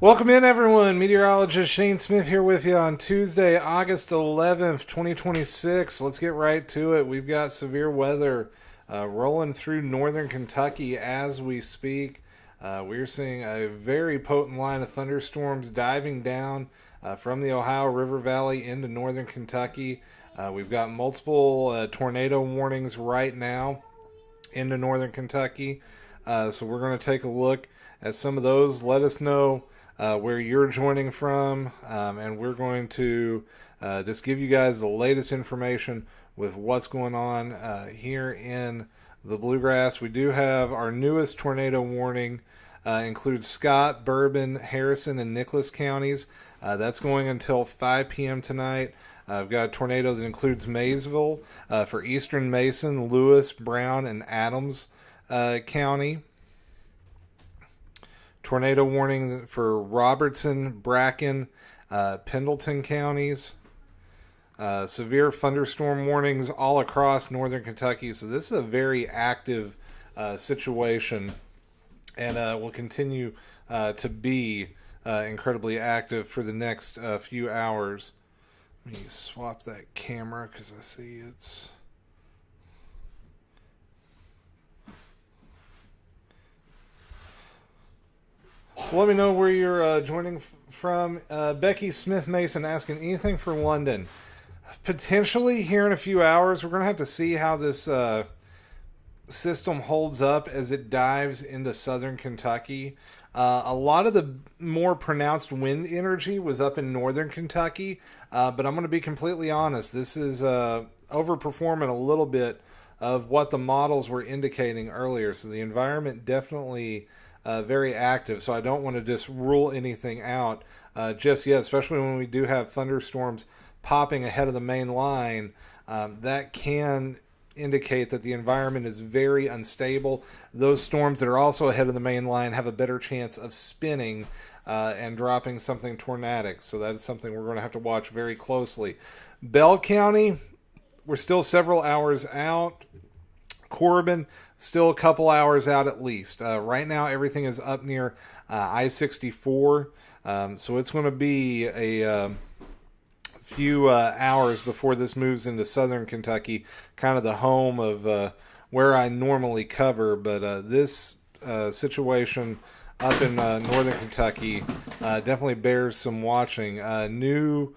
Welcome in, everyone. Meteorologist Shane Smith here with you on Tuesday, August 11th, 2026. Let's get right to it. We've got severe weather rolling through northern Kentucky as we speak. We're seeing a very potent line of thunderstorms diving down from the Ohio River Valley into northern Kentucky. We've got multiple tornado warnings right now into northern Kentucky. So we're going to take a look at some of those. Let us know where you're joining from, and we're going to just give you guys the latest information with what's going on here in the Bluegrass. We do have our newest tornado warning, includes Scott, Bourbon, Harrison, and Nicholas counties. That's going until 5 p.m. tonight. I've got a tornado that includes Maysville for Eastern Mason, Lewis, Brown, and Adams County. Tornado warning for Robertson, Bracken, Pendleton counties. Severe thunderstorm warnings all across northern Kentucky. So this is a very active situation, and will continue to be incredibly active for the next few hours. Let me swap that camera because I see it's... Let me know where you're joining from. Becky Smith Mason asking anything for London. Potentially here in a few hours. We're going to have to see how this system holds up as it dives into southern Kentucky. A lot of the more pronounced wind energy was up in northern Kentucky. But I'm going to be completely honest. This is overperforming a little bit of what the models were indicating earlier. So the environment definitely... very active, so I don't want to just rule anything out just yet, especially when we do have thunderstorms popping ahead of the main line. That can indicate that the environment is very unstable. Those storms that are also ahead of the main line have a better chance of spinning and dropping something tornadic, so that's something we're going to have to watch very closely. Bell County, we're still several hours out. Corbin, still a couple hours out at least. Right now, everything is up near I-64, so it's going to be a few hours before this moves into southern Kentucky, kind of the home of where I normally cover. But this situation up in northern Kentucky definitely bears some watching. New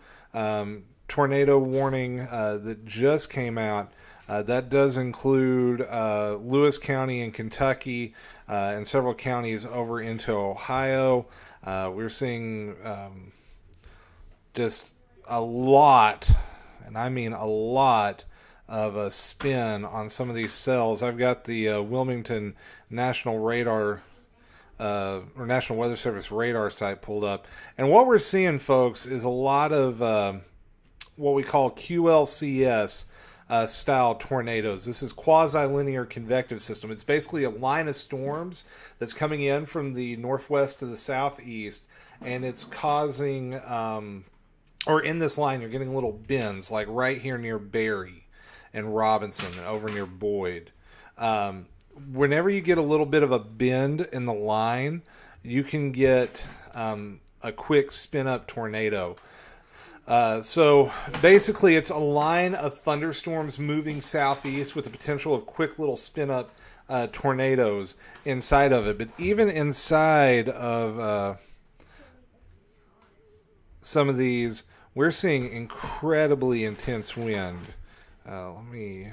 tornado warning that just came out. That does include Lewis County in Kentucky and several counties over into Ohio. We're seeing just a lot, and I mean a lot, of a spin on some of these cells. I've got the Wilmington National Radar or National Weather Service radar site pulled up. And what we're seeing, folks, is a lot of what we call QLCS style tornadoes. This is quasi-linear convective system. It's basically a line of storms that's coming in from the northwest to the southeast, and it's causing, or in this line, you're getting little bends, like right here near Barry and Robinson and over near Boyd. Whenever you get a little bit of a bend in the line, you can get a quick spin-up tornado. So basically it's a line of thunderstorms moving southeast with the potential of quick little spin-up tornadoes inside of it. But even inside of some of these, we're seeing incredibly intense wind. Let me...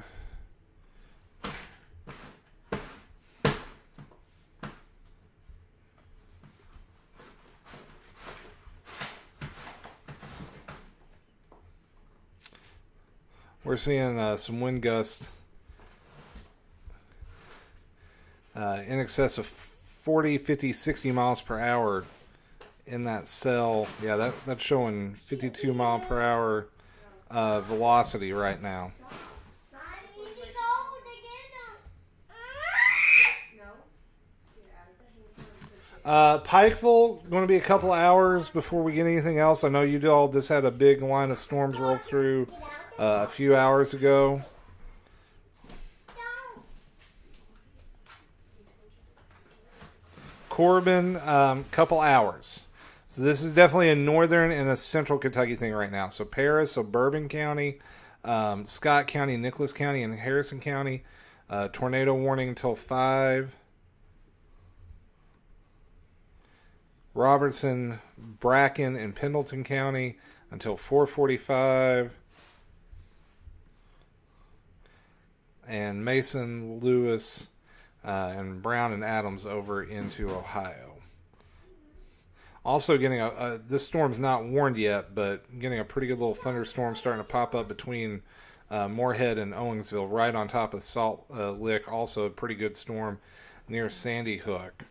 We're seeing some wind gusts in excess of 40, 50, 60 miles per hour in that cell. Yeah, that's showing 52 mile per hour velocity right now. Pikeville, going to be a couple hours before we get anything else. I know you all just had a big line of storms roll through a few hours ago. Corbin, couple hours. So this is definitely a northern and a central Kentucky thing right now. So Paris, so Bourbon County, Scott County, Nicholas County, and Harrison County. Tornado warning until 5. Robertson, Bracken, and Pendleton County until 4:45. And Mason, Lewis, and Brown and Adams over into Ohio. Also getting this storm's not warned yet, but getting a pretty good little thunderstorm starting to pop up between Moorhead and Owensville, right on top of Salt Lick. Also a pretty good storm near Sandy Hook.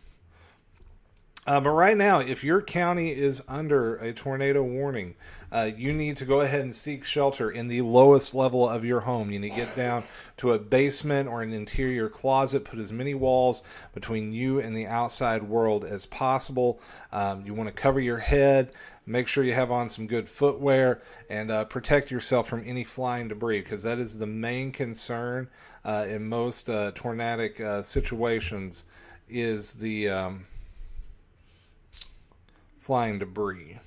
But right now, if your county is under a tornado warning, you need to go ahead and seek shelter in the lowest level of your home. You need to get down to a basement or an interior closet, put as many walls between you and the outside world as possible. You want to cover your head, make sure you have on some good footwear, and protect yourself from any flying debris, because that is the main concern in most tornadic situations, is the flying debris.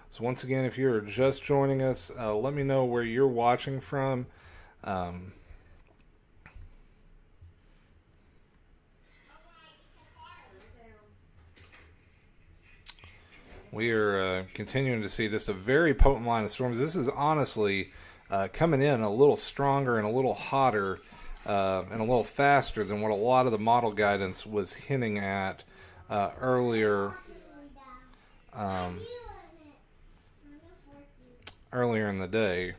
So once again, if you're just joining us, let me know where you're watching from. We are continuing to see just a very potent line of storms. This is honestly coming in a little stronger and a little hotter and a little faster than what a lot of the model guidance was hinting at earlier in the day.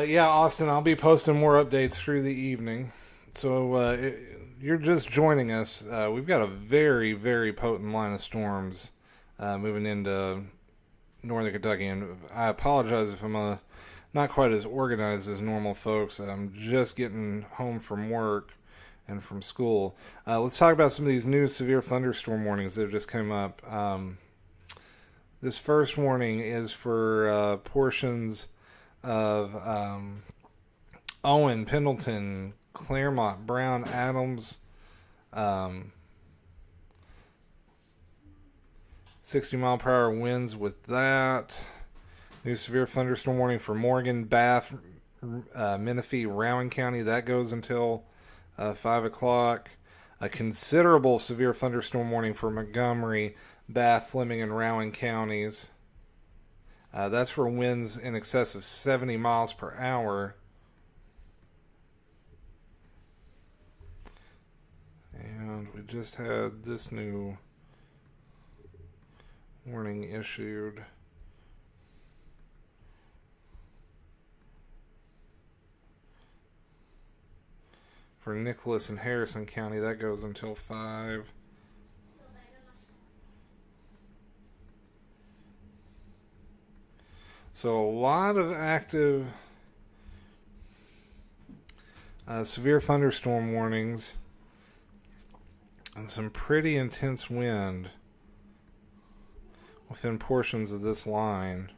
Yeah, Austin, I'll be posting more updates through the evening. So you're just joining us. We've got a very, very potent line of storms moving into northern Kentucky. And I apologize if I'm not quite as organized as normal folks. I'm just getting home from work and from school. Let's talk about some of these new severe thunderstorm warnings that have just come up. This first warning is for portions of Owen, Pendleton, Claremont, Brown, Adams, 60-mile-per-hour winds with that. New severe thunderstorm warning for Morgan, Bath, Menifee, Rowan County. That goes until 5 o'clock. A considerable severe thunderstorm warning for Montgomery, Bath, Fleming, and Rowan counties. That's for winds in excess of 70 miles per hour. And we just had this new warning issued. For Nicholas and Harrison County, that goes until 5. So a lot of active severe thunderstorm warnings and some pretty intense wind within portions of this line.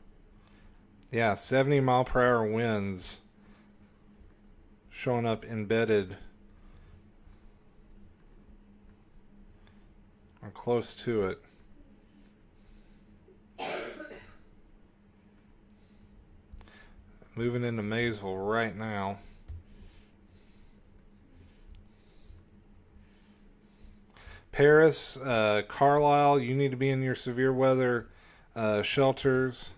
Yeah, 70-mile-per-hour winds showing up embedded or close to it. Moving into Maysville right now. Paris, Carlisle, you need to be in your severe weather Shelters,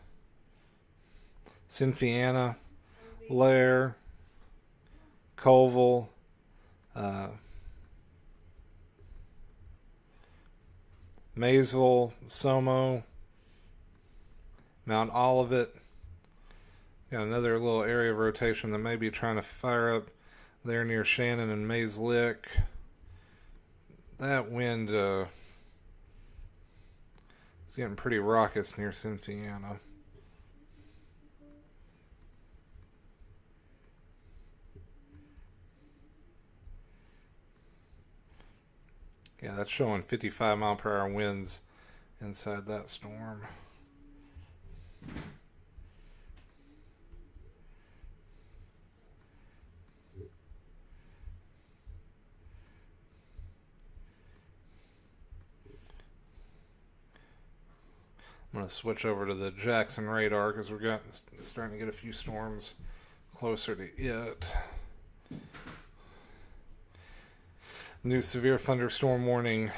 Cynthiana, Lair, Colville, Maysville, Somo, Mount Olivet. Got another little area of rotation that may be trying to fire up there near Shannon and Mays Lick. That wind is getting pretty raucous near Cynthiana. Yeah, that's showing 55 mile per hour winds inside that storm. I'm going to switch over to the Jackson radar because we're starting to get a few storms closer to it. New severe thunderstorm warning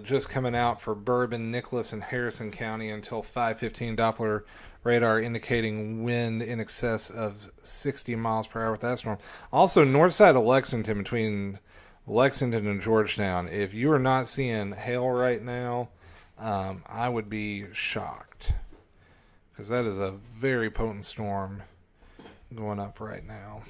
just coming out for Bourbon, Nicholas, and Harrison County until 5:15. Doppler radar indicating wind in excess of 60 miles per hour with that storm. Also, north side of Lexington, between Lexington and Georgetown. If you are not seeing hail right now, I would be shocked, because that is a very potent storm going up right now.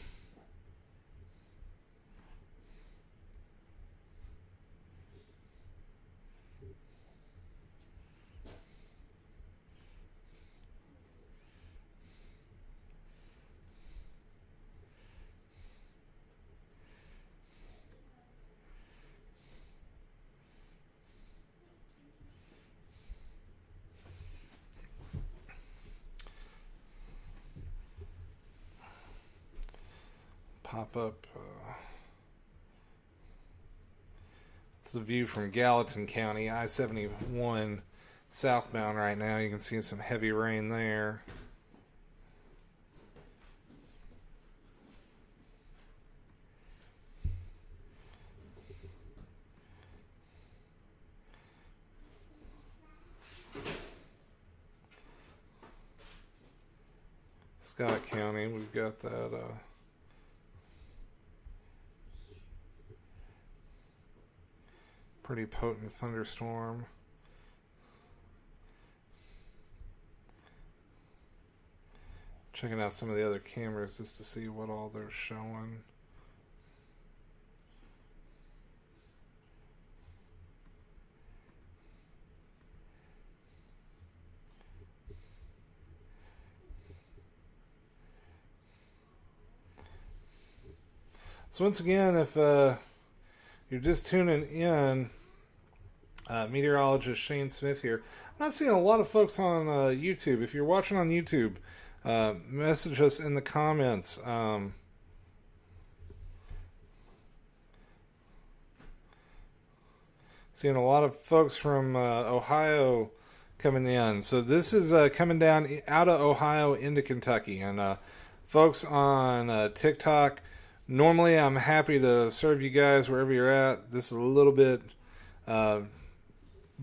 Pop up. It's the view from Gallatin County, I-71 southbound right now. You can see some heavy rain there. Scott County, we've got that pretty potent thunderstorm. Checking out some of the other cameras just to see what all they're showing. So once again, if you're just tuning in, Meteorologist Shane Smith here. I'm not seeing a lot of folks on YouTube. If you're watching on YouTube, message us in the comments. Seeing a lot of folks from Ohio coming in. So this is coming down out of Ohio into Kentucky. And folks on TikTok, normally I'm happy to serve you guys wherever you're at. This is a little bit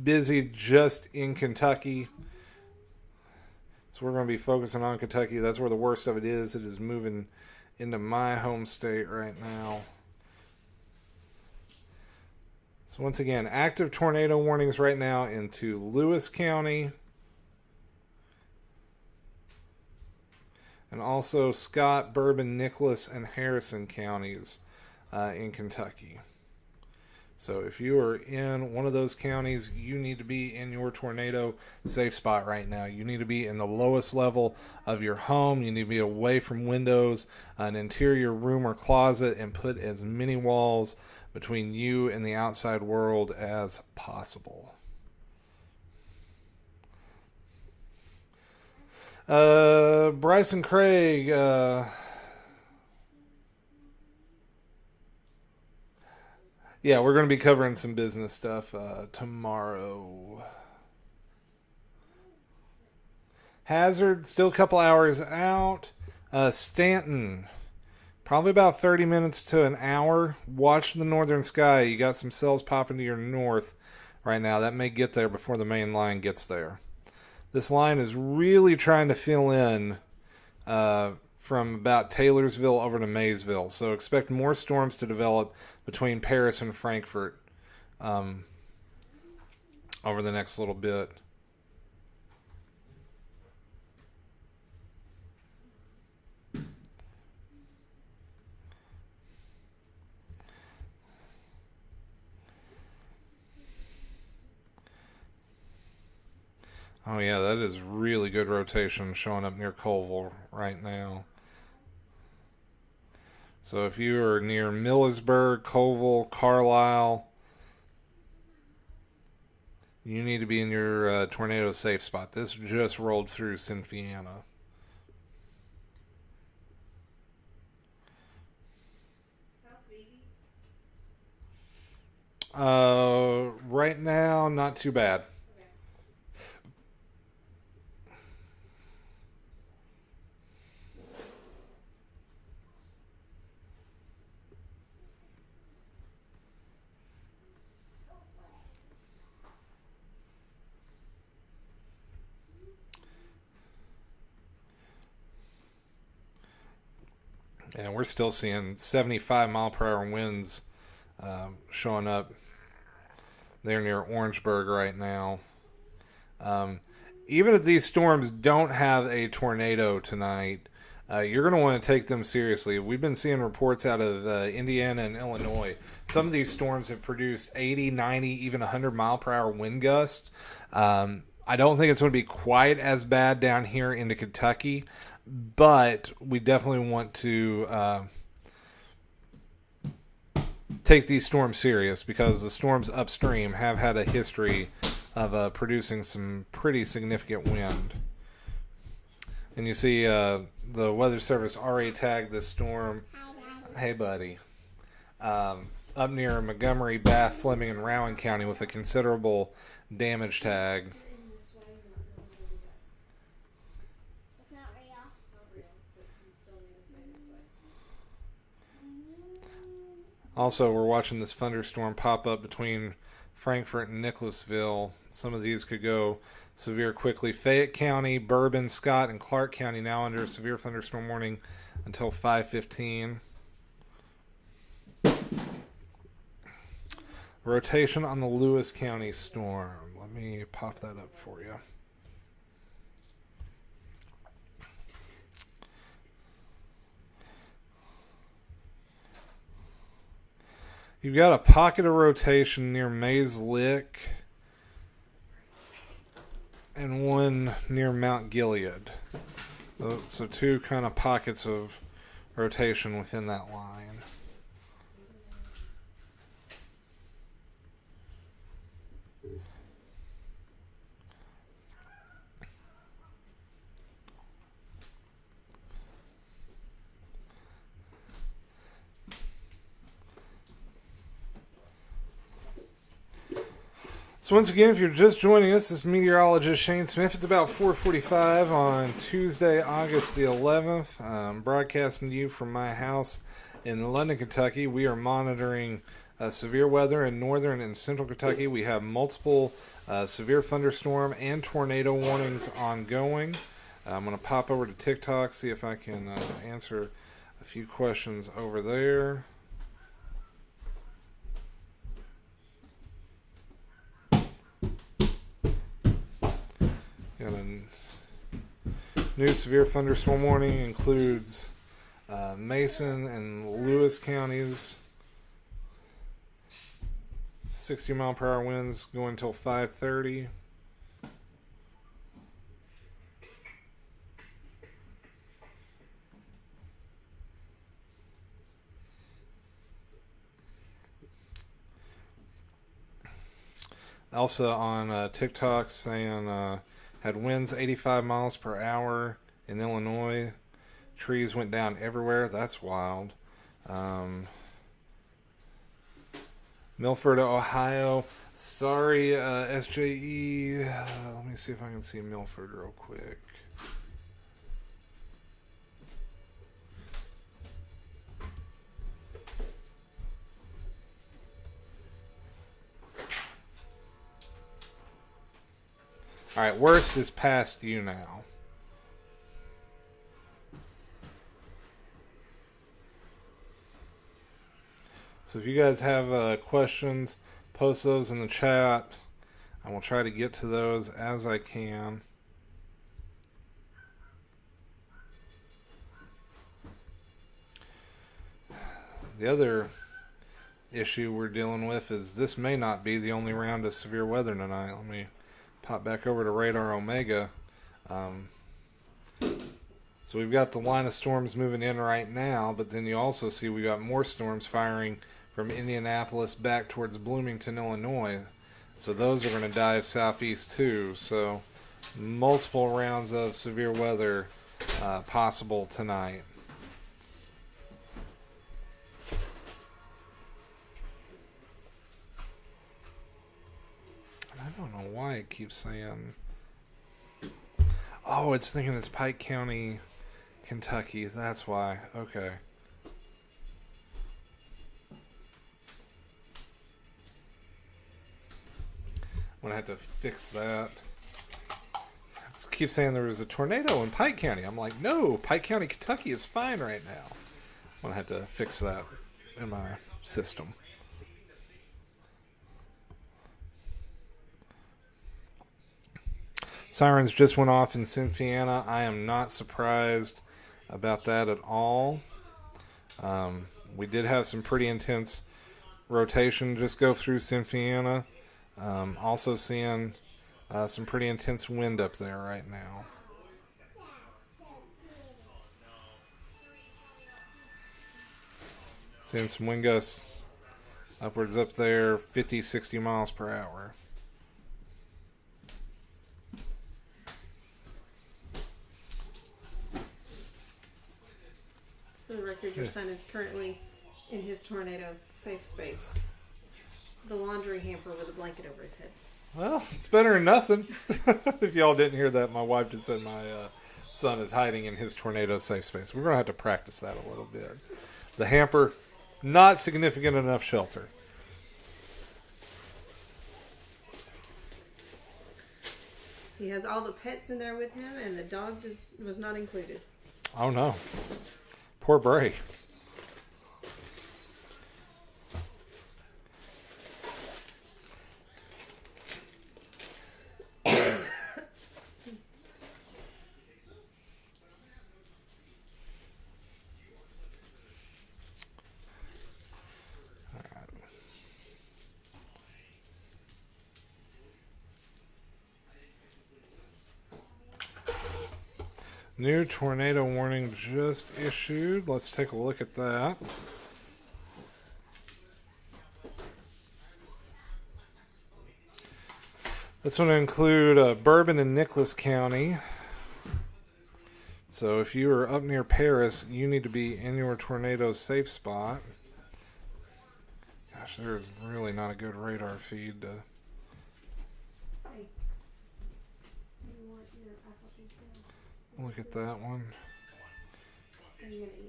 busy just in Kentucky. So we're going to be focusing on Kentucky. That's where the worst of it is. It is moving into my home state right now. So once again, active tornado warnings right now into Lewis County. And also Scott, Bourbon, Nicholas, and Harrison counties in Kentucky. So if you are in one of those counties, you need to be in your tornado safe spot right now. You need to be in the lowest level of your home. You need to be away from windows, an interior room or closet, and put as many walls between you and the outside world as possible. Bryson Craig, yeah, we're going to be covering some business stuff tomorrow. Hazard, still a couple hours out. Stanton, probably about 30 minutes to an hour. Watch the northern sky. You got some cells popping to your north right now. That may get there before the main line gets there. This line is really trying to fill in from about Taylorsville over to Maysville. So expect more storms to develop between Paris and Frankfurt over the next little bit. Oh yeah, that is really good rotation showing up near Colville right now. So if you are near Millersburg, Colville, Carlisle, you need to be in your tornado safe spot. This just rolled through Cynthiana. Right now, not too bad. And we're still seeing 75 mile per hour winds showing up there near Orangeburg right now. Even if these storms don't have a tornado tonight, you're going to want to take them seriously. We've been seeing reports out of Indiana and Illinois. Some of these storms have produced 80, 90, even 100 mile per hour wind gusts. I don't think it's going to be quite as bad down here into Kentucky, but we definitely want to take these storms serious because the storms upstream have had a history of producing some pretty significant wind. And you see the Weather Service already tagged this storm. Hey, buddy. Up near Montgomery, Bath, Fleming, and Rowan County with a considerable damage tag. Also, we're watching this thunderstorm pop up between Frankfort and Nicholasville. Some of these could go severe quickly. Fayette County, Bourbon, Scott, and Clark County now under a severe thunderstorm warning until 5:15. Rotation on the Lewis County storm. Let me pop that up for you. You've got a pocket of rotation near Mays Lick and one near Mount Gilead. So two kind of pockets of rotation within that line. So once again, if you're just joining us, this is Meteorologist Shane Smith. It's about 4:45 on Tuesday, August the 11th. I'm broadcasting to you from my house in London, Kentucky. We are monitoring severe weather in northern and central Kentucky. We have multiple severe thunderstorm and tornado warnings ongoing. I'm going to pop over to TikTok, see if I can answer a few questions over there. Got a new severe thunderstorm warning includes Mason and Lewis counties. 60 mile per hour winds going until 5:30. Also on TikTok saying had winds 85 miles per hour in Illinois. Trees went down everywhere. That's wild. Milford, Ohio. Sorry, SJE. Let me see if I can see Milford real quick. Alright, worst is past you now. So if you guys have questions, post those in the chat. I will try to get to those as I can. The other issue we're dealing with is this may not be the only round of severe weather tonight. Let me pop back over to Radar Omega. So we've got the line of storms moving in right now, but then you also see we got more storms firing from Indianapolis back towards Bloomington, Illinois. So those are going to dive southeast too. So multiple rounds of severe weather possible tonight. I don't know why it keeps saying... Oh, it's thinking it's Pike County, Kentucky. That's why. Okay. I'm going to have to fix that. It keeps saying there was a tornado in Pike County. I'm like, no, Pike County, Kentucky is fine right now. I'm going to have to fix that in my system. Sirens just went off in Cynthiana. I am not surprised about that at all. We did have some pretty intense rotation just go through Cynthiana. Also seeing some pretty intense wind up there right now. Seeing some wind gusts upwards up there, 50, 60 miles per hour. For the record, your son is currently in his tornado safe space. The laundry hamper with a blanket over his head. Well, it's better than nothing. If y'all didn't hear that, my wife just said my son is hiding in his tornado safe space. We're going to have to practice that a little bit. The hamper, not significant enough shelter. He has all the pets in there with him, and the dog just was not included. Oh, no. Poor Bray. New tornado warning just issued. Let's take a look at that. This one will include Bourbon and Nicholas County. So if you are up near Paris, you need to be in your tornado safe spot. Gosh, there is really not a good radar feed to... Look at that one.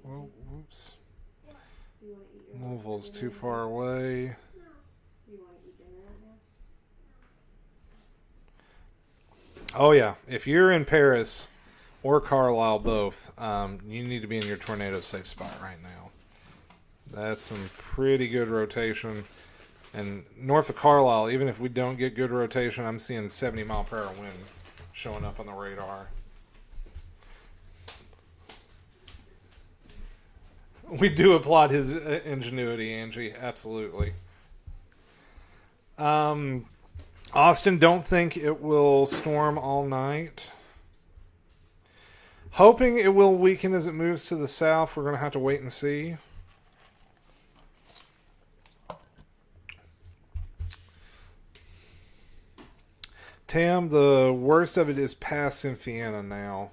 Whoa, whoops. Louisville's too far away. Oh yeah, if you're in Paris or Carlisle both, you need to be in your tornado safe spot right now. That's some pretty good rotation. And north of Carlisle, even if we don't get good rotation, I'm seeing 70 mile per hour wind showing up on the radar. We do applaud his ingenuity, Angie. Absolutely. Austin, don't think it will storm all night. Hoping it will weaken as it moves to the south. We're going to have to wait and see. Tam, the worst of it is past Cynthiana now.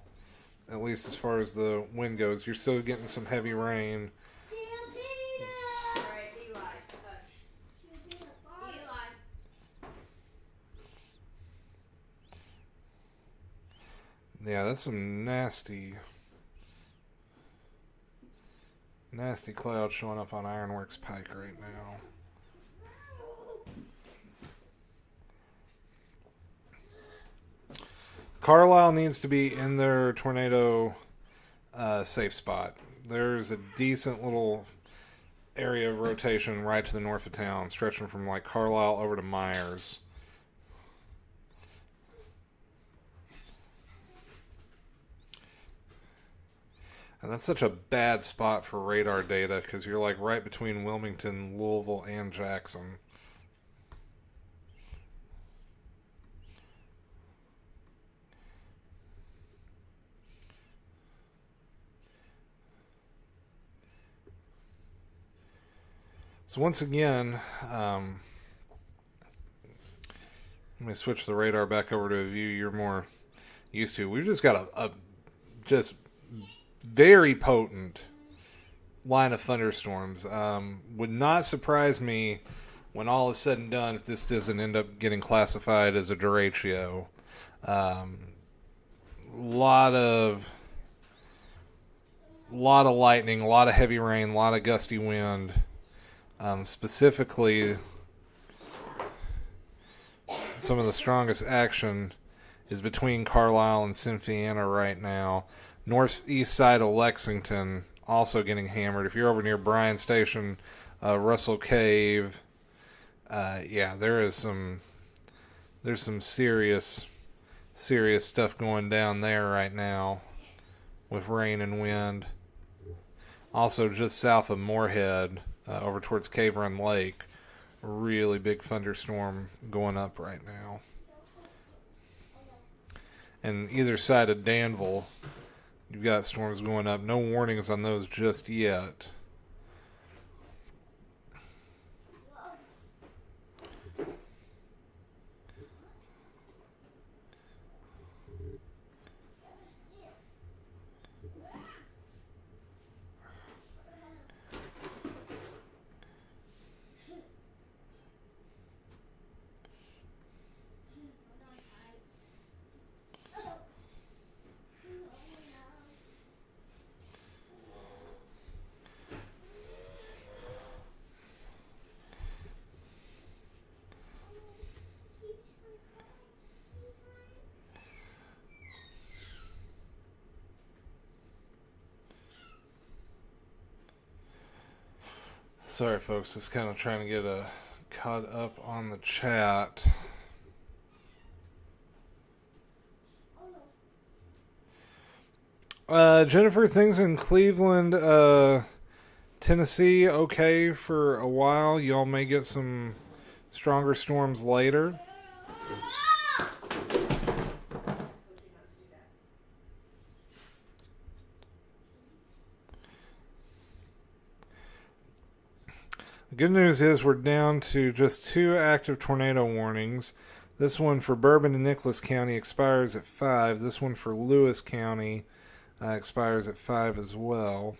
At least as far as the wind goes. You're still getting some heavy rain. All right, Eli, hush. Eli. Yeah, that's some nasty clouds showing up on Ironworks Pike right now. Carlisle needs to be in their tornado safe spot. There's a decent little area of rotation right to the north of town, stretching from like Carlisle over to Myers. And that's such a bad spot for radar data because you're like right between Wilmington, Louisville, and Jackson. So once again, let me switch the radar back over to a view you're more used to. We've just got a just very potent line of thunderstorms. Would not surprise me when all is said and done if this doesn't end up getting classified as a derecho. Lot of lightning, a lot of heavy rain, a lot of gusty wind. Specifically, some of the strongest action is between Carlisle and Cynthiana right now. Northeast side of Lexington also getting hammered. If you're over near Bryan Station, Russell Cave, yeah, there's some serious stuff going down there right now with rain and wind. Also, just south of Moorhead, over towards Cave Run Lake, a really big thunderstorm going up right now. And either side of Danville, you've got storms going up. No warnings on those just yet. Sorry, folks, just kind of trying to get caught up on the chat. Jennifer, things in Cleveland, Tennessee, okay for a while. Y'all may get some stronger storms later. The good news is we're down to just 2 active tornado warnings. This one for Bourbon and Nicholas County expires at 5. This one for Lewis County expires at 5 as well.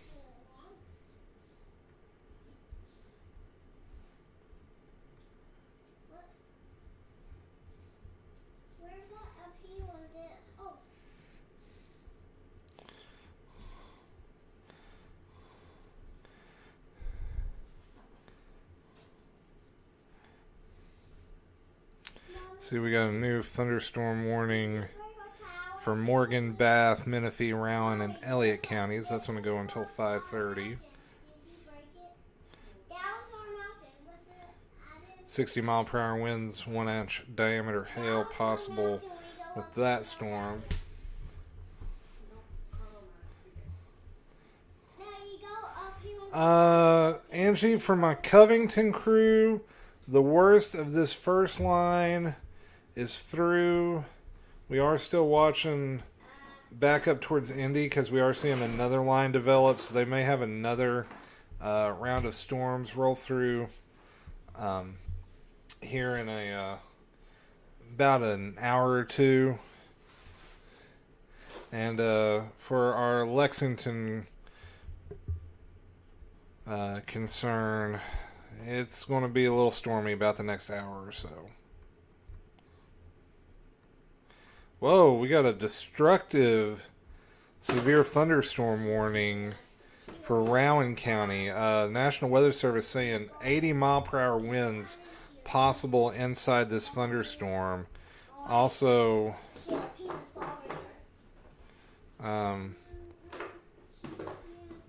See, we got a new thunderstorm warning for Morgan, Bath, Menifee, Rowan, and Elliott counties. That's going to go until 5:30. 60-mile-per-hour winds, 1-inch diameter hail possible with that storm. Angie, for my Covington crew, the worst of this first line is through. We are still watching back up towards Indy because we are seeing another line develop, so they may have another round of storms roll through here in about an hour or two. And for our Lexington concern, it's going to be a little stormy about the next hour or so. Whoa, we got a destructive severe thunderstorm warning for Rowan County. National Weather Service saying 80-mile-per-hour winds possible inside this thunderstorm. Also, Um,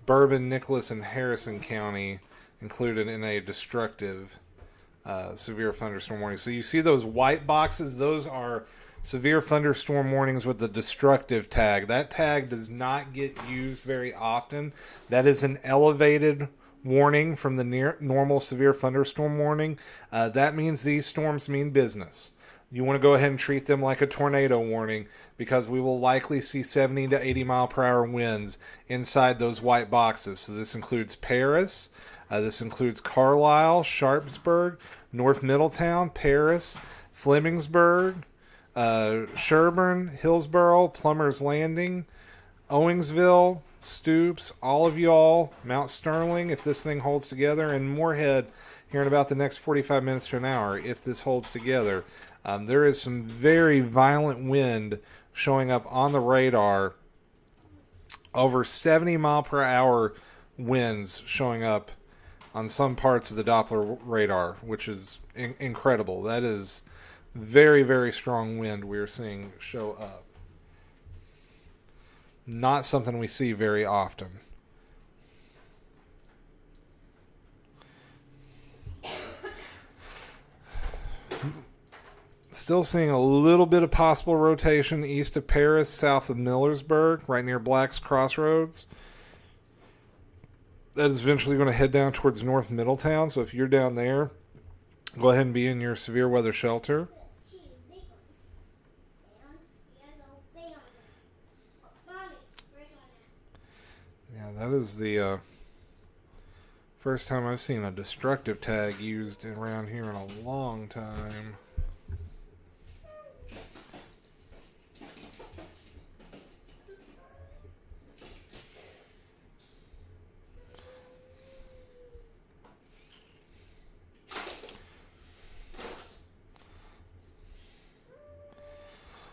Bourbon, Nicholas, and Harrison County included in a destructive severe thunderstorm warning. So you see those white boxes? Those are severe thunderstorm warnings with the destructive tag. That tag does not get used very often. That is an elevated warning from the normal severe thunderstorm warning. That means these storms mean business. You want to go ahead and treat them like a tornado warning, because we will likely see 70 to 80 mile per hour winds inside those white boxes. So this includes Paris, this includes Carlisle, Sharpsburg, North Middletown, Paris, Flemingsburg, Sherburne, Hillsborough, Plummer's Landing, Owingsville, Stoops, all of y'all, Mount Sterling, if this thing holds together, and Moorhead here in about the next 45 minutes to an hour, if this holds together. There is some very violent wind showing up on the radar. Over 70 mile per hour winds showing up on some parts of the Doppler radar, which is incredible. That is very, very strong wind we're seeing show up. Not something we see very often. Still seeing a little bit of possible rotation east of Paris, south of Millersburg, right near Black's Crossroads. That is eventually going to head down towards North Middletown. So if you're down there, go ahead and be in your severe weather shelter. Yeah, that is the first time I've seen a destructive tag used around here in a long time.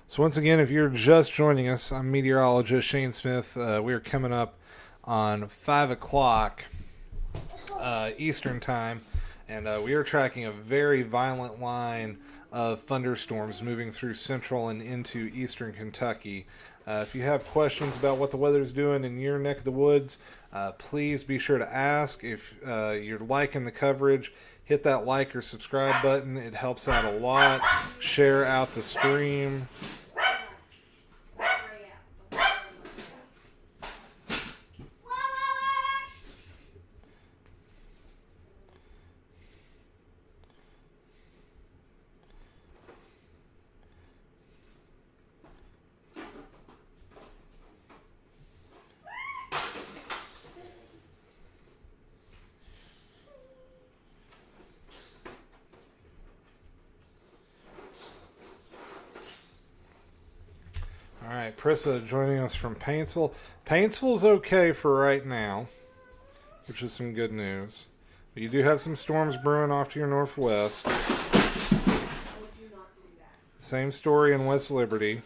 So once again, if you're just joining us, I'm meteorologist Shane Smith. We are coming up on 5 o'clock Eastern time, and we are tracking a very violent line of thunderstorms moving through central and into eastern Kentucky. If you have questions about what the weather's doing in your neck of the woods, please be sure to ask. If you're liking the coverage, hit that like or subscribe button. It helps out a lot. Share out the stream. All right, Prissa joining us from Paintsville. Paintsville's okay for right now, which is some good news. But you do have some storms brewing off to your northwest. Same story in West Liberty.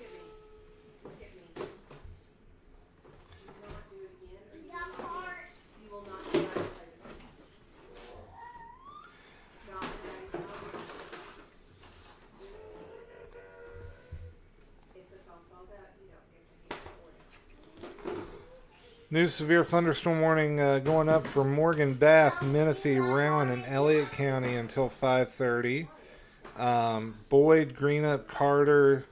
New severe thunderstorm warning going up for Morgan, Bath, Menifee, Rowan, and Elliott County until 5:30. Boyd, Greenup, Carter,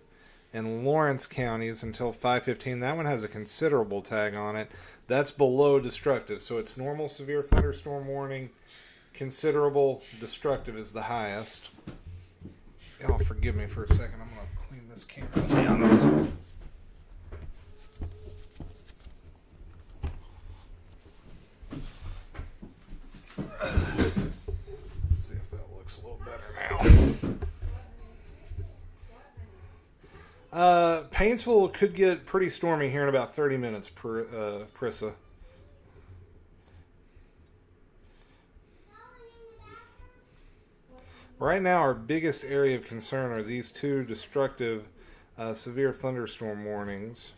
and Lawrence counties until 5:15. That one has a considerable tag on it. That's below destructive. So it's normal severe thunderstorm warning. Considerable destructive is the highest. Y'all forgive me for a second. I'm going to clean this camera down. Let's see if that looks a little better now. Paintsville could get pretty stormy here in about 30 minutes, Prissa. Right now, our biggest area of concern are these two destructive severe thunderstorm warnings.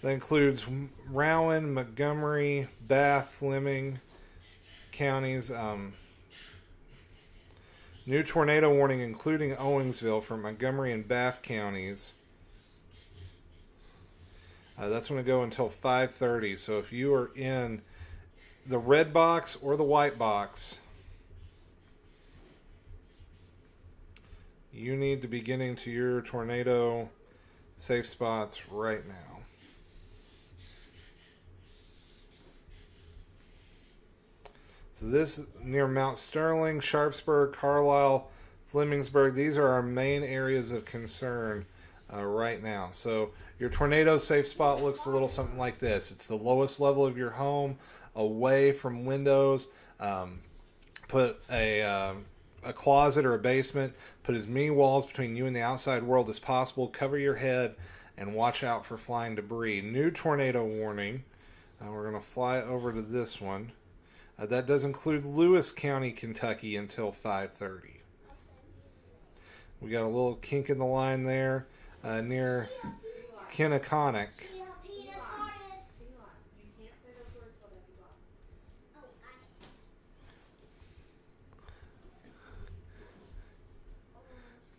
That includes Rowan, Montgomery, Bath, Fleming counties. New tornado warning including Owingsville for Montgomery and Bath counties. That's going to go until 5:30. So if you are in the red box or the white box, you need to be getting to your tornado safe spots right now. So this near Mount Sterling, Sharpsburg, Carlisle, Flemingsburg, these are our main areas of concern right now. So your tornado safe spot looks a little something like this. It's the lowest level of your home, away from windows. Put a closet or a basement. Put as many walls between you and the outside world as possible. Cover your head and watch out for flying debris. New tornado warning. We're going to fly over to this one. That does include Lewis County, Kentucky until 5:30. We got a little kink in the line there near Kenneconic.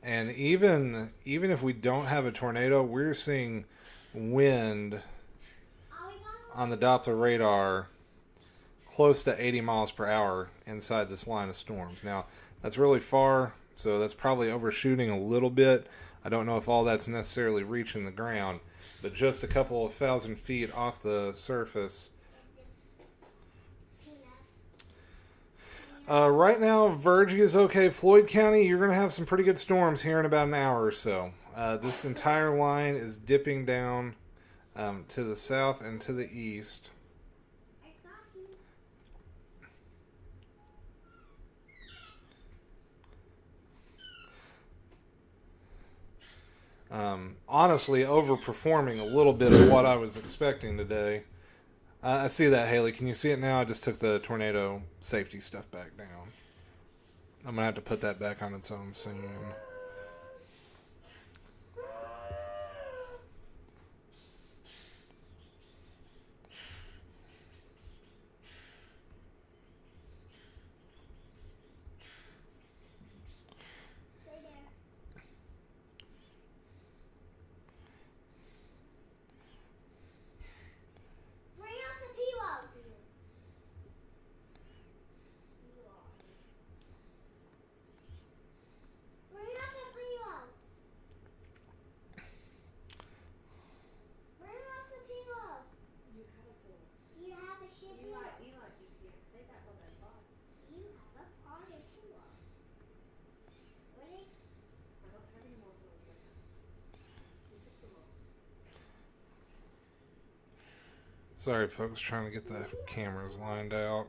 And even if we don't have a tornado, we're seeing wind on the Doppler radar close to 80 miles per hour inside this line of storms. Now, that's really far, so that's probably overshooting a little bit. I don't know if all that's necessarily reaching the ground, but just a couple of thousand feet off the surface. Right now, Virgie is okay. Floyd County, you're going to have some pretty good storms here in about an hour or so. This entire line is dipping down to the south and to the east. Honestly, overperforming a little bit of what I was expecting today. I see that, Haley. Can you see it now? I just took the tornado safety stuff back down. I'm going to have to put that back on its own soon. Sorry, folks, trying to get the cameras lined out.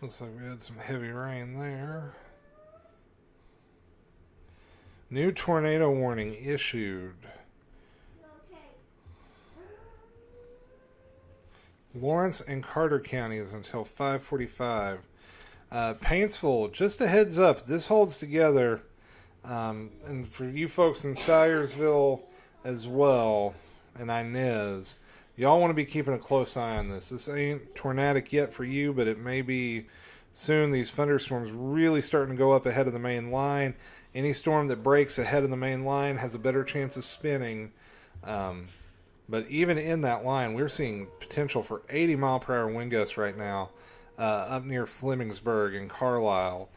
Looks like we had some heavy rain there. New tornado warning issued. Lawrence and Carter counties until 5:45. Paintsville, just a heads up, this holds together. And for you folks in Syersville as well, and Inez, y'all want to be keeping a close eye on this. This ain't tornadic yet for you, but it may be soon. These thunderstorms really starting to go up ahead of the main line. Any storm that breaks ahead of the main line has a better chance of spinning. But even in that line, we're seeing potential for 80 mile per hour wind gusts right now up near Flemingsburg and Carlisle.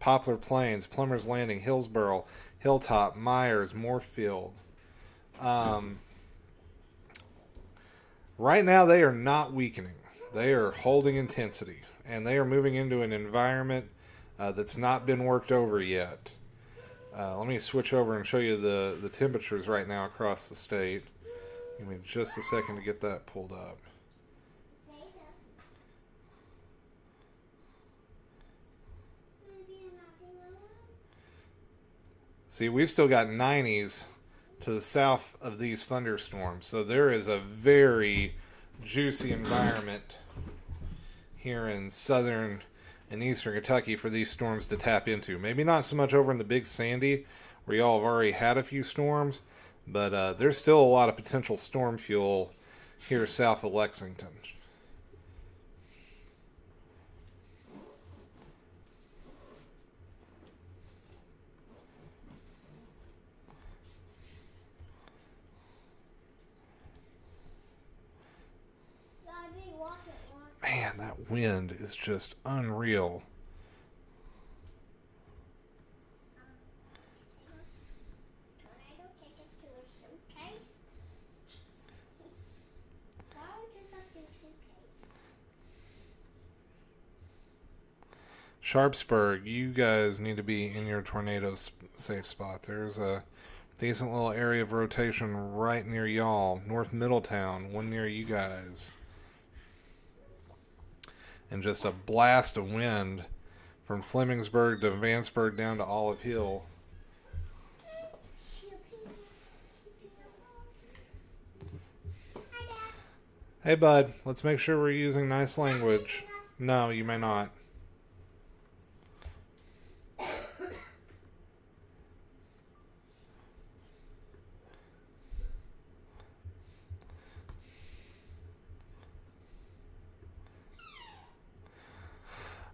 Poplar Plains, Plummer's Landing, Hillsboro, Hilltop, Myers, Moorfield. Right now they are not weakening. They are holding intensity. And they are moving into an environment that's not been worked over yet. Let me switch over and show you the temperatures right now across the state. Give me just a second to get that pulled up. See, we've still got 90s to the south of these thunderstorms. So there is a very juicy environment here in southern and eastern Kentucky for these storms to tap into. Maybe not so much over in the Big Sandy, where y'all have already had a few storms, but there's still a lot of potential storm fuel here south of Lexington. Man, that wind is just unreal. Sharpsburg, you guys need to be in your tornado safe spot. There's a decent little area of rotation right near y'all. North Middletown, one near you guys. And just a blast of wind from Flemingsburg to Vanceburg down to Olive Hill. Hey, bud, let's make sure we're using nice language. No, you may not.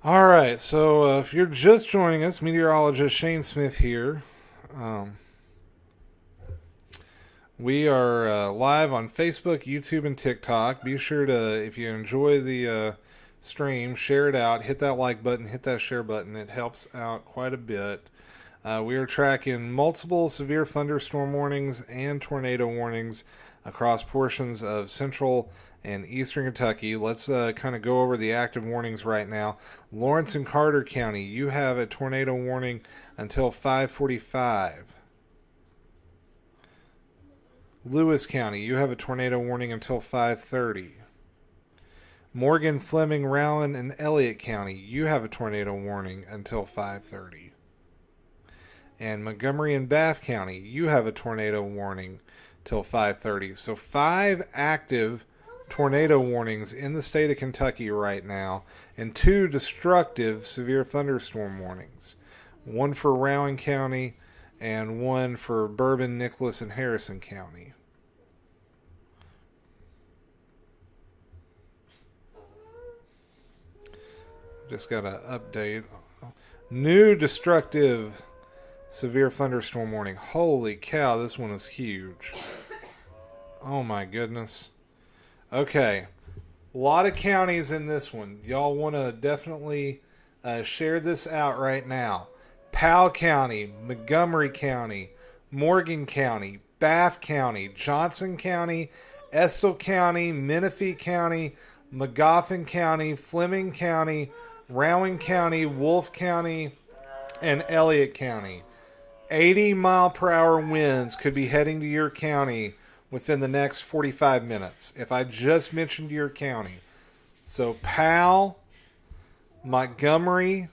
All right, so if you're just joining us, meteorologist Shane Smith here. We are live on Facebook, YouTube, and TikTok. Be sure to, if you enjoy the stream, share it out. Hit that like button, hit that share button. It helps out quite a bit. We are tracking multiple severe thunderstorm warnings and tornado warnings across portions of central and eastern Kentucky. Let's kind of go over the active warnings right now. Lawrence and Carter County, you have a tornado warning until 5:45. Lewis County, you have a tornado warning until 5:30. Morgan, Fleming, Rowan, and Elliott County, you have a tornado warning until 5:30. And Montgomery and Bath County, you have a tornado warning till 5:30. So 5 active tornado warnings in the state of Kentucky right now, and 2 destructive severe thunderstorm warnings. One for Rowan County and one for Bourbon, Nicholas, and Harrison County. Just got an update. New destructive severe thunderstorm warning. Holy cow, this one is huge. Oh my goodness. Okay, a lot of counties in this one. Y'all want to definitely share this out right now. Powell County, Montgomery County, Morgan County, Bath County, Johnson County, Estill County, Menifee County, Magoffin County, Fleming County, Rowan County, Wolfe County, and Elliott County. 80-mile-per-hour winds could be heading to your county within the next 45 minutes, if I just mentioned your county. So Powell, Montgomery,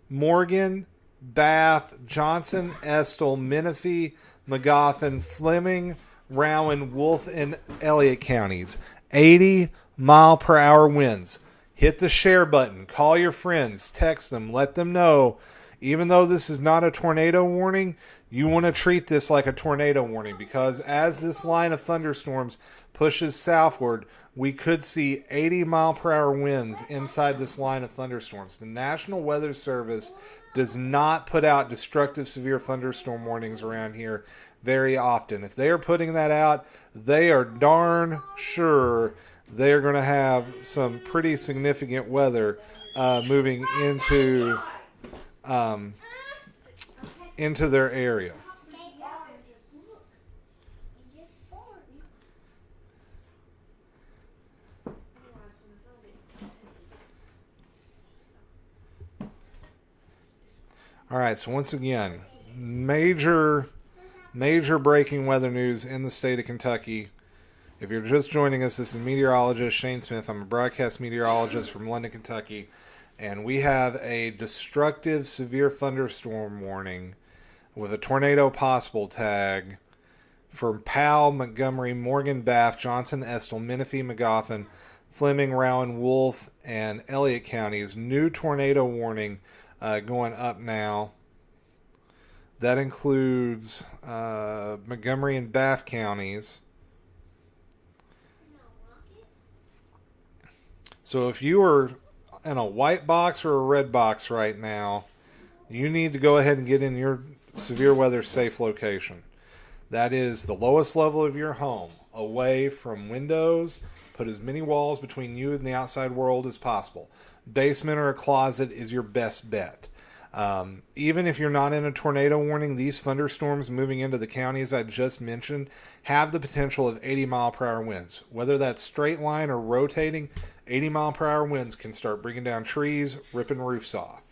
Morgan, Bath, Johnson, Estill, Menifee, Magoffin, Fleming, Rowan, Wolfe, and Elliott counties. 80-mile-per-hour winds. Hit the share button. Call your friends. Text them. Let them know. Even though this is not a tornado warning, you want to treat this like a tornado warning, because as this line of thunderstorms pushes southward, we could see 80-mile-per-hour winds inside this line of thunderstorms. The National Weather Service does not put out destructive severe thunderstorm warnings around here very often. If they are putting that out, they are darn sure they are going to have some pretty significant weather moving into their area. All right, so once again, major breaking weather news in the state of Kentucky. If you're just joining us, this is meteorologist Shane Smith. I'm a broadcast meteorologist from London, Kentucky, and we have a destructive severe thunderstorm warning with a tornado possible tag for Powell, Montgomery, Morgan, Bath, Johnson, Estill, Menifee, Magoffin, Fleming, Rowan, Wolf, and Elliott counties. New tornado warning going up now. That includes Montgomery and Bath counties. So if you are in a white box or a red box right now, you need to go ahead and get in your severe weather safe location. That is the lowest level of your home, away from windows. Put as many walls between you and the outside world as possible. Basement or a closet is your best bet. Even if you're not in a tornado warning, these thunderstorms moving into the counties I just mentioned have the potential of 80 mile per hour winds. Whether that's straight line or rotating, 80 mile per hour winds can start bringing down trees, ripping roofs off.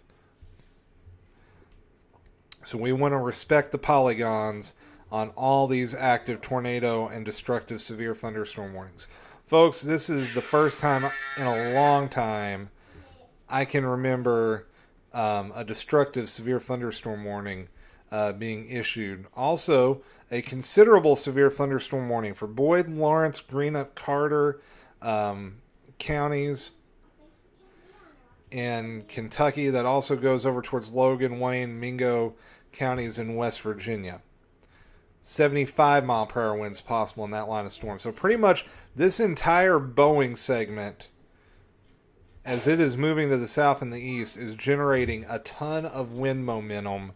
So we want to respect the polygons on all these active tornado and destructive severe thunderstorm warnings. Folks, this is the first time in a long time I can remember a destructive severe thunderstorm warning being issued. Also, a considerable severe thunderstorm warning for Boyd, Lawrence, Greenup, Carter counties in Kentucky. That also goes over towards Logan, Wayne, Mingo counties in West Virginia. 75 mile per hour winds possible in that line of storm. So pretty much this entire Boeing segment, as it is moving to the south and the east, is generating a ton of wind momentum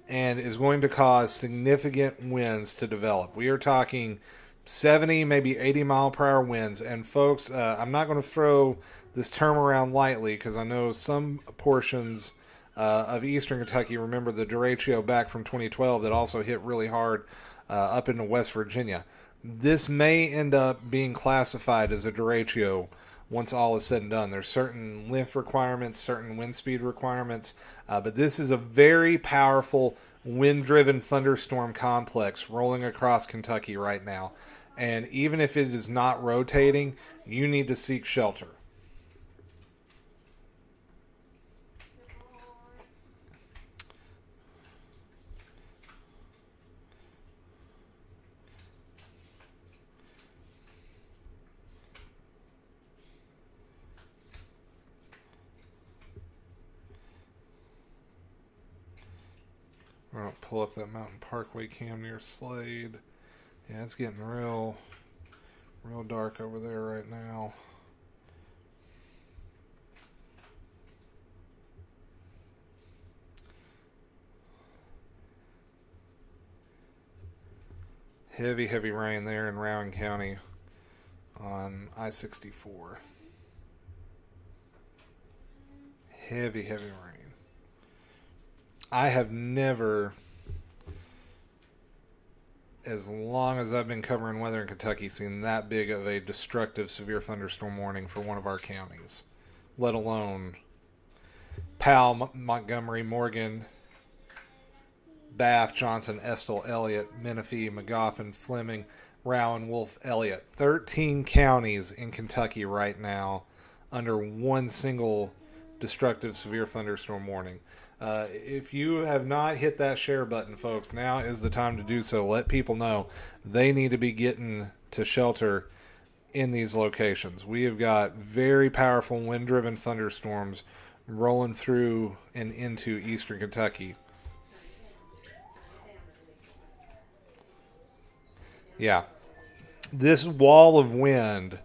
and is going to cause significant winds to develop. We are talking 70, maybe 80 mile per hour winds. And folks, I'm not going to throw this term around lightly because I know some portions of eastern Kentucky remember the derecho back from 2012 that also hit really hard up into West Virginia. This may end up being classified as a derecho once all is said and done. There's certain length requirements, certain wind speed requirements, but this is a very powerful wind-driven thunderstorm complex rolling across Kentucky right now. And even if it is not rotating, you need to seek shelter. We're going to pull up that Mountain Parkway cam near Slade. Yeah, it's getting real dark over there right now. Heavy rain there in Rowan County on I-64. Heavy rain. I have never, as long as I've been covering weather in Kentucky, seen that big of a destructive severe thunderstorm warning for one of our counties, let alone Powell, Montgomery, Morgan, Bath, Johnson, Estill, Elliott, Menifee, Magoffin, Fleming, Rowan, Wolf, Elliott. 13 counties in Kentucky right now under one single destructive severe thunderstorm warning. If you have not hit that share button, folks, now is the time to do so. Let people know they need to be getting to shelter in these locations. We have got very powerful wind-driven thunderstorms rolling through and into eastern Kentucky. Yeah. This wall of wind,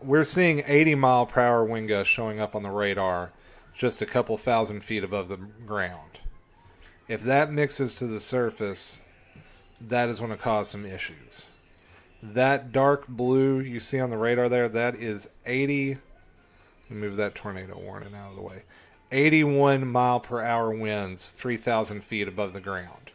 we're seeing 80 mile per hour wind gusts showing up on the radar just a couple thousand feet above the ground. If that mixes to the surface, that is going to cause some issues. That dark blue you see on the radar there, that is 80. Let me move that tornado warning out of the way. 81 mile per hour winds, 3,000 feet above the ground.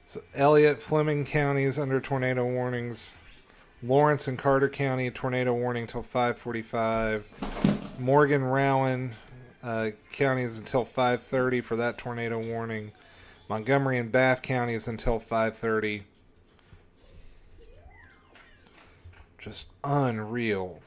So Elliott, Fleming counties under tornado warnings. Lawrence and Carter County tornado warning till 5:45. Morgan, Rowan counties until 5:30 for that tornado warning. Montgomery and Bath counties until 5:30. Just unreal.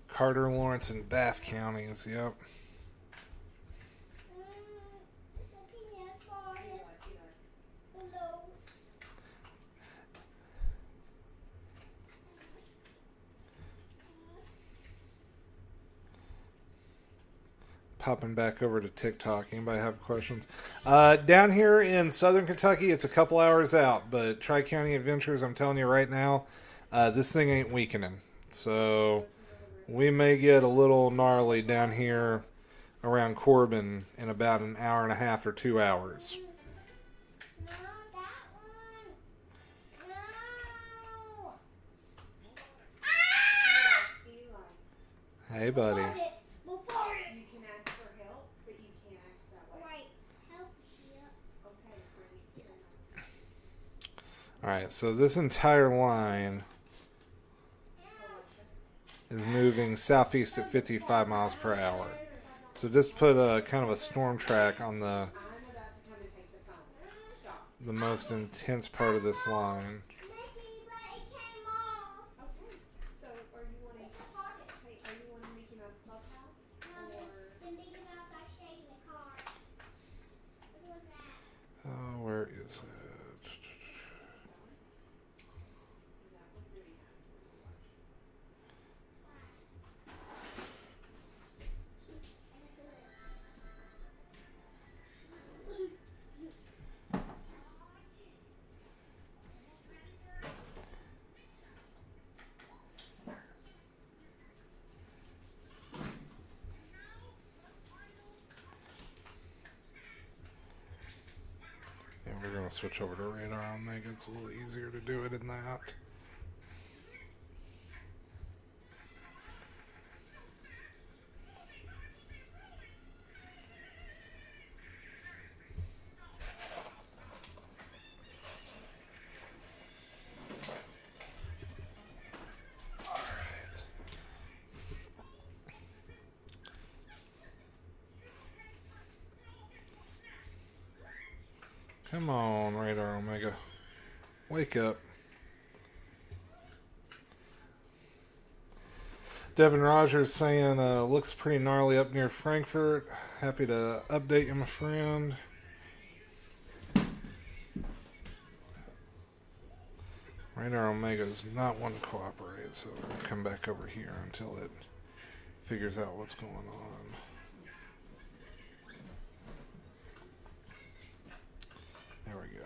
Carter, Lawrence, and Bath counties, yep. Popping back over to TikTok. Anybody have questions? Down here in southern Kentucky, it's a couple hours out, but Tri-County Adventures, I'm telling you right now, this thing ain't weakening. So we may get a little gnarly down here around Corbin in about an hour and a half or 2 hours. No, that one. No. Hey, buddy. Before it. You can ask for help, but you can't act that way. Right. Help you. Okay, Freddie. Alright, so this entire line is moving southeast at 55 miles per hour. So just put a kind of a storm track on the I'm about to come and take the phone. Stop. most intense part of this line. Mickey, but it came off. Okay. So, are you wanting? It's hard. Hey, are you wanting Mickey Mouse Clubhouse? No, Or the Mickey Mouse I shake in the car. What was that? Oh, where is it? that one really has? And we're going to switch over to radar Omega. It's a little easier to do it in that. Come on, Radar Omega. Wake up. Devin Rogers saying, looks pretty gnarly up near Frankfurt. Happy to update you, my friend. Radar Omega does not want to cooperate, so we'll come back over here until it figures out what's going on. There we go.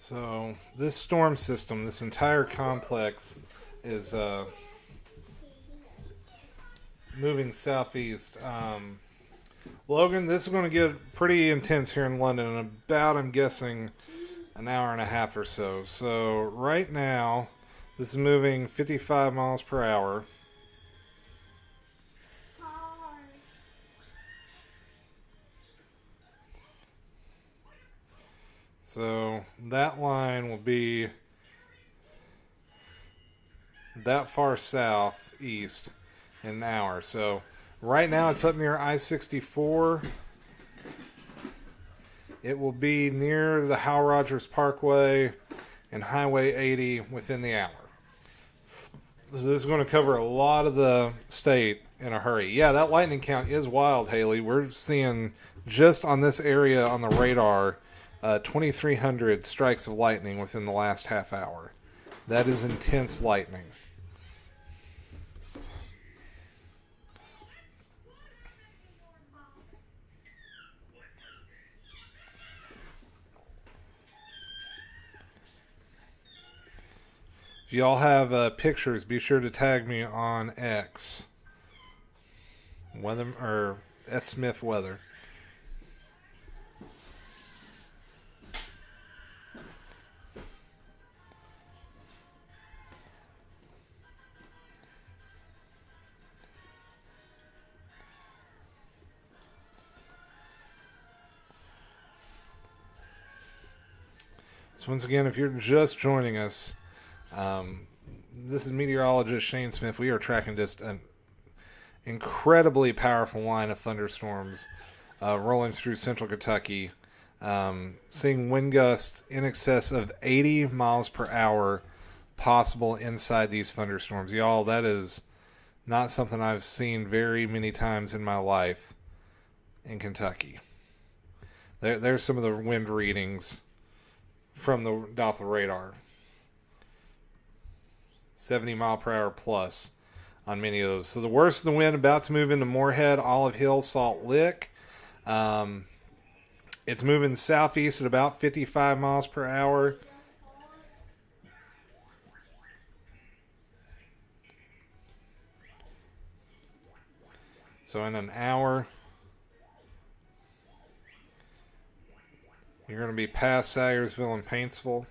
So this storm system, this entire complex is moving southeast. Logan, this is going to get pretty intense here in London in about, I'm guessing, an hour and a half or so. So right now, this is moving 55 miles per hour. So that line will be that far southeast in an hour. So right now it's up near I-64. It will be near the Hal Rogers Parkway and Highway 80 within the hour. So this is going to cover a lot of the state in a hurry. Yeah, that lightning count is wild, Haley. We're seeing just on this area on the radar 2,300 strikes of lightning within the last half hour. That is intense lightning. If y'all have pictures, be sure to tag me on X. Weather or S Smith Weather. So once again, if you're just joining us, this is Meteorologist Shane Smith. We are tracking just an incredibly powerful line of thunderstorms rolling through central Kentucky. Seeing wind gusts in excess of 80 miles per hour possible inside these thunderstorms. Y'all, that is not something I've seen very many times in my life in Kentucky. There's some of the wind readings from the Doppler radar. 70 mile per hour plus on many of those. So the worst of the wind about to move into Moorhead, Olive Hill, Salt Lick. It's moving southeast at about 55 miles per hour. So in an hour, you're going to be past Sayersville and Paintsville.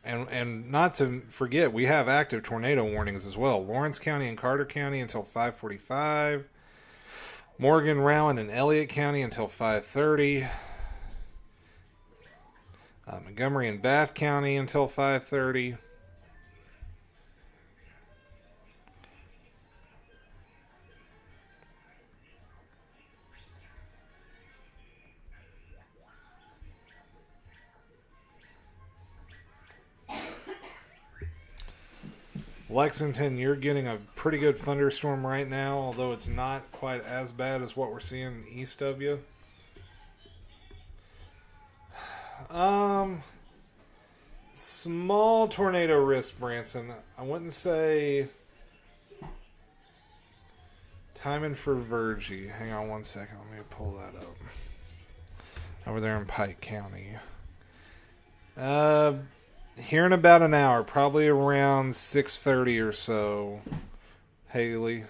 And not to forget, we have active tornado warnings as well. Lawrence County and Carter County until 5:45. Morgan, Rowan, and Elliott County until 5:30. Montgomery and Bath County until 5:30. Lexington, you're getting a pretty good thunderstorm right now, although it's not quite as bad as what we're seeing east of you. Small tornado risk, Branson. I wouldn't say timing for Virgie. Hang on one second. Let me pull that up. Over there in Pike County. Here in about an hour, probably around 6:30 or so, Haley.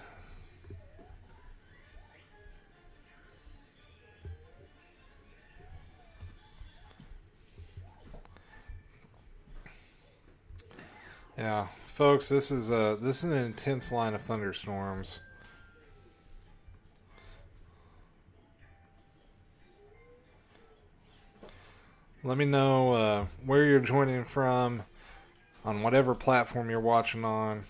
Yeah, folks, this is an intense line of thunderstorms. Let me know where you're joining from on whatever platform you're watching on.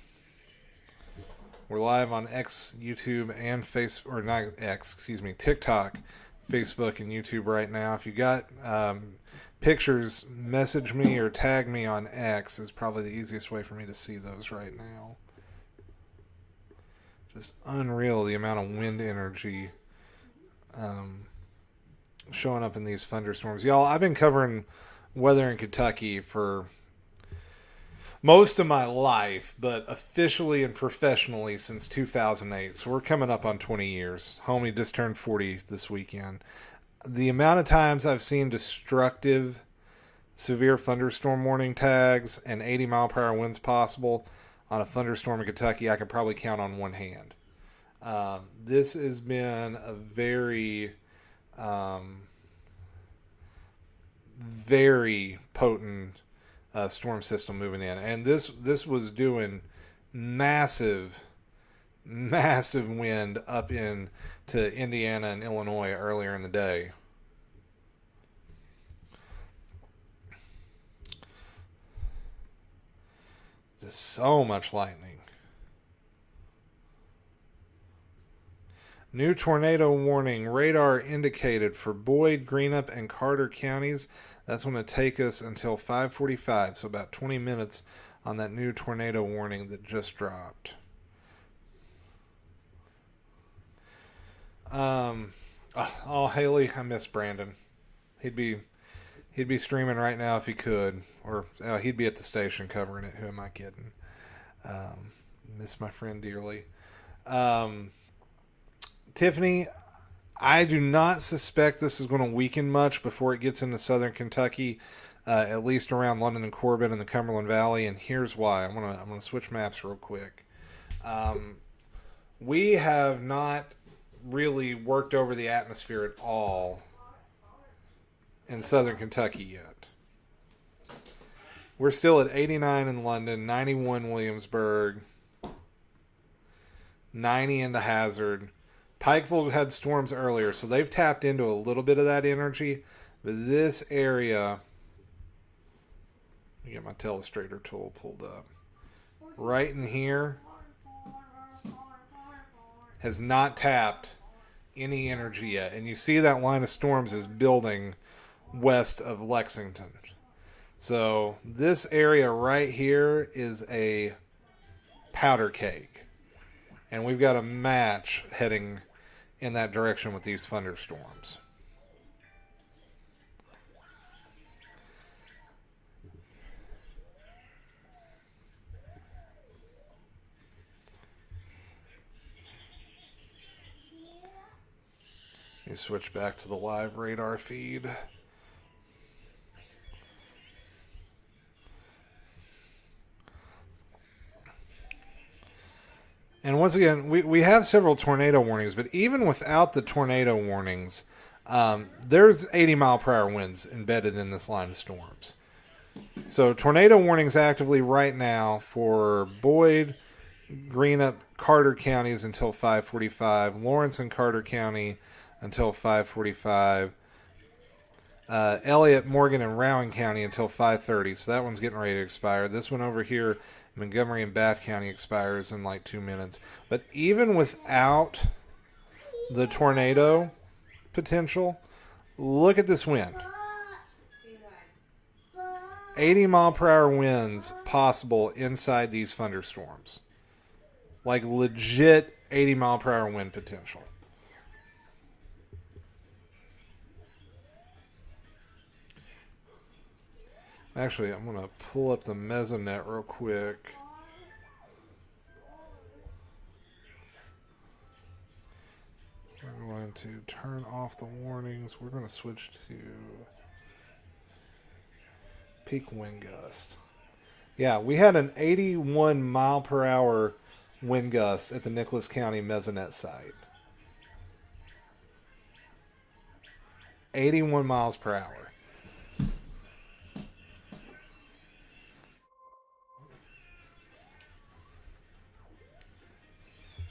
We're live on X, YouTube, and TikTok, Facebook, and YouTube right now. If you got pictures, message me or tag me on X is probably the easiest way for me to see those right now. Just unreal the amount of wind energy showing up in these thunderstorms. Y'all, I've been covering weather in Kentucky for most of my life, but officially and professionally since 2008. So we're coming up on 20 years. Homie just turned 40 this weekend. The amount of times I've seen destructive, severe thunderstorm warning tags and 80 mile per hour winds possible on a thunderstorm in Kentucky, I could probably count on one hand. This has been a very very potent storm system moving in, and this was doing massive wind up in to Indiana and Illinois earlier in the day. Just so much lightning. New tornado warning. Radar indicated for Boyd, Greenup, and Carter counties. That's going to take us until 5:45, so about 20 minutes on that new tornado warning that just dropped. Haley, I miss Brandon. He'd be streaming right now if he could, or he'd be at the station covering it. Who am I kidding? Miss my friend dearly. Tiffany, I do not suspect this is going to weaken much before it gets into southern Kentucky, at least around London and Corbin and the Cumberland Valley, and here's why. I'm gonna switch maps real quick. We have not really worked over the atmosphere at all in southern Kentucky yet. We're still at 89 in London, 91 Williamsburg, 90 into Hazard. Pikeville had storms earlier, so they've tapped into a little bit of that energy. But this area, let me get my telestrator tool pulled up. Right in here has not tapped any energy yet. And you see that line of storms is building west of Lexington. So this area right here is a powder keg. And we've got a match heading in that direction with these thunderstorms. Let me switch back to the live radar feed. And once again, we have several tornado warnings, but even without the tornado warnings, there's 80-mile-per-hour winds embedded in this line of storms. So tornado warnings actively right now for Boyd, Greenup, Carter counties until 5:45, Lawrence and Carter County until 5:45, Elliott, Morgan, and Rowan County until 5:30. So that one's getting ready to expire. This one over here, Montgomery and Bath County, expires in like 2 minutes. But even without the tornado potential, look at this wind. 80-mile-per-hour winds possible inside these thunderstorms. Like legit 80-mile-per-hour wind potential. Actually, I'm going to pull up the Mesonet real quick. We're going to turn off the warnings. We're going to switch to peak wind gust. Yeah, we had an 81 mile per hour wind gust at the Nicholas County Mesonet site. 81 miles per hour.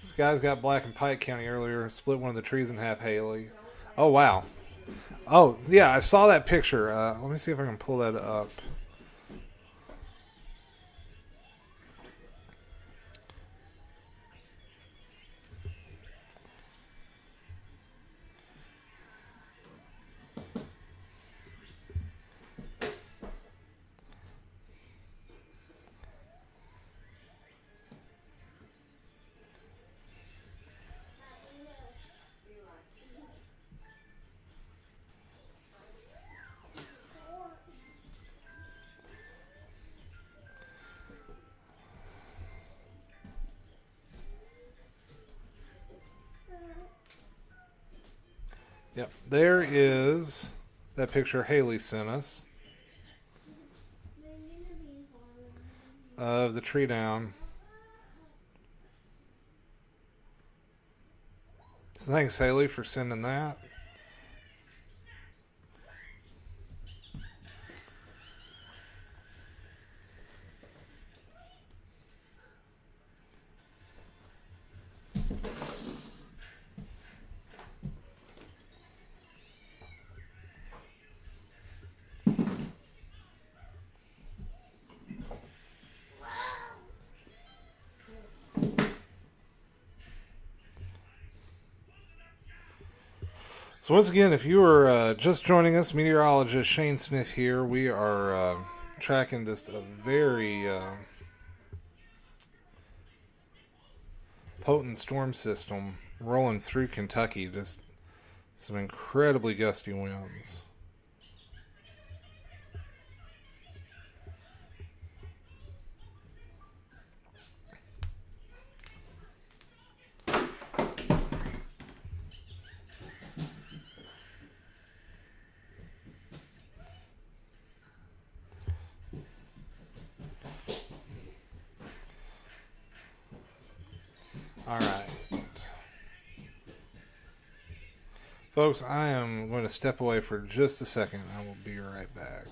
This guy's got Black and Pike County earlier. Split one of the trees in half, Haley. Oh, wow. Oh, yeah, I saw that picture. Let me see if I can pull that up. Yep, there is that picture Haley sent us of the tree down. So thanks, Haley, for sending that. So once again, if you are just joining us, meteorologist Shane Smith here. We are tracking just a very potent storm system rolling through Kentucky. Just some incredibly gusty winds. All right. Folks, I am going to step away for just a second. I will be right back.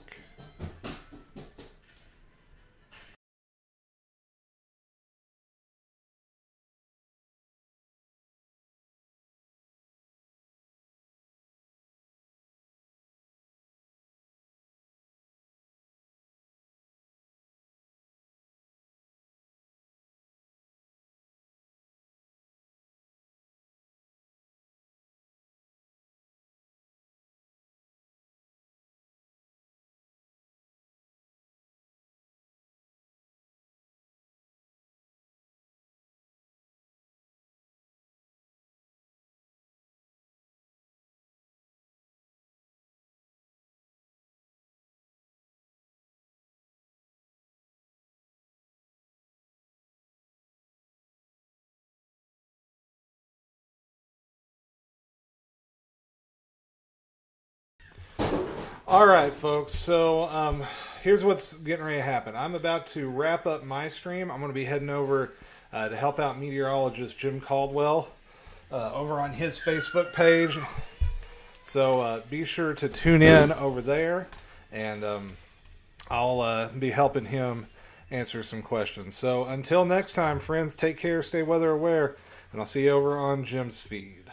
All right, folks. So here's what's getting ready to happen. I'm about to wrap up my stream. I'm going to be heading over to help out meteorologist Jim Caldwell over on his Facebook page. So be sure to tune in over there, and I'll be helping him answer some questions. So until next time, friends, take care, stay weather aware, and I'll see you over on Jim's feed.